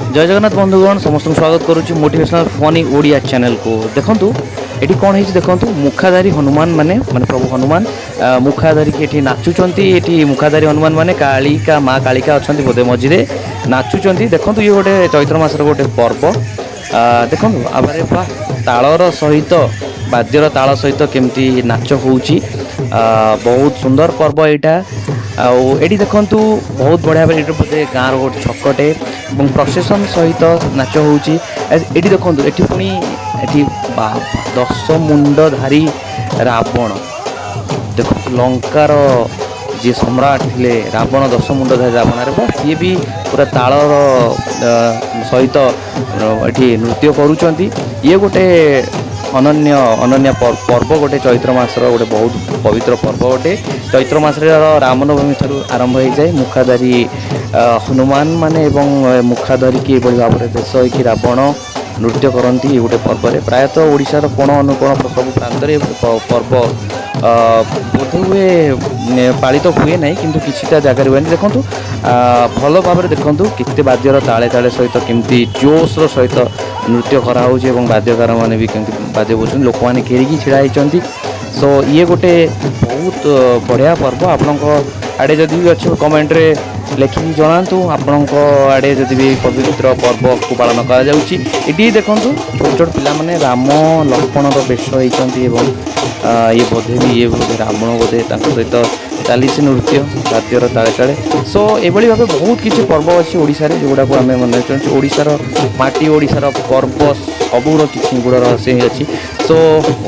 जय जगन्नाथ बंधुगण समस्त स्वागत करुच्ची मोटिवेशनल फनी ओडिया चैनल को। देखंतु एटी कौन है देखंतु मुखाधारी हनुमान माने माने प्रभु हनुमान मुखाधारी की एटी नाचुचंती। एटी मुखाधारी हनुमान माने कालिका माँ कालिका अछंती बोधे मझिरे नाचुचंती। देखंतु ये गोटे चैत्र मासर गोटे पर्व। देखंतु आबारे बा तालर सहित बाद्यर ताल सहित केमती नाच होउची। बहुत सुंदर पर्व यहाँ। आउे देखु बहुत बढ़िया भाई ये बोधे गाँव रोड छकटे और प्रसेसन सहित नाच होउची। ये देखु ये पुणी ये 10 मुंडधारी रावण देख लंकार जी सम्राट थे रावण 10 मुंडधारी रावण रे सी भी पूरा तालर सहित ये नृत्य करुँच। ये गोटे अनन्य अनन्य पर्व गोटे चैत्र मासर गोटे बहुत पवित्र पर्व गोटे चैत्र मास रामनवमी ठारू आरंभ हो जाए। मुखाधारी हनुमान माने एवं मुखाधारी की भाव में देश हो रावण नृत्य करती ये गोटे पर्व में प्रायतः ओडिशार कोण अनुकोण सब प्रांत पर्व बोध हुए पालित हुए ना कि किसी जगार हुए। देखूँ भल भाव में देखूँ केते बाद्यर ताले ताले सहित केमती जोश सहित नृत्य कराऊँ और बाद्यकार मैंने भी कमी बाजे बोलते लोक मैंने घेरिकी छिड़ा होती। सो ये गोटे बहुत बढ़िया पर्व। आपण आड़े जदि भी अच्छे कमेंट रे लिखिकी जनातु आपण आड़े जदि भी पवित्र पर्व को पालन करी। देखूँ छोट छोट पिला माने राम लक्ष्मण बेश होती ये बोधे भी ये बोधे रावण बोधे सहित चली नृत्य बाद्यर ताले ताले। सो ये भाव बहुत किसी पर्व अच्छी ओडिशा रे जोड़ा को आम मन ओडिशार माटी ओडिशार पर्व सबूर किसी गुड़ रहस्य अच्छी। सो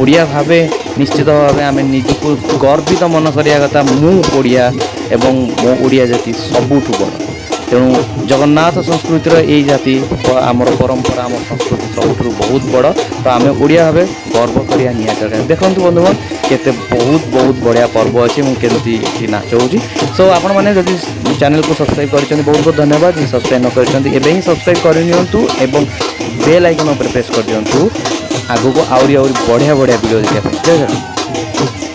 ओडिया भाव निश्चित भाव आम निजको गर्वित मन करिया कथा मु ओडिया एवं मो ओडिया जाति सबुठु बड़। तेणु जगन्नाथ संस्कृतिर यही जाति आमर परंपरा आम संस्कृति सबुठ बहुत बड़। तो आम ओडिया भाव गर्व करिया निहाती दरकार। देखंतु बंधुगण केते बहुत बहुत बढ़िया पर्व अच्छी मुझे नाच हो। सो आपण मैंने जब चैनल को सब्सक्राइब कर बहुत बहुत धन्यवाद। सब्सक्राइब न कर ही सब्सक्राइब करनियंतु एवं बेल आइकन पर प्रेस कर दियंतु आगो को आउरी बढ़िया बढ़िया वीडियो देखा। जय जगन्नाथ।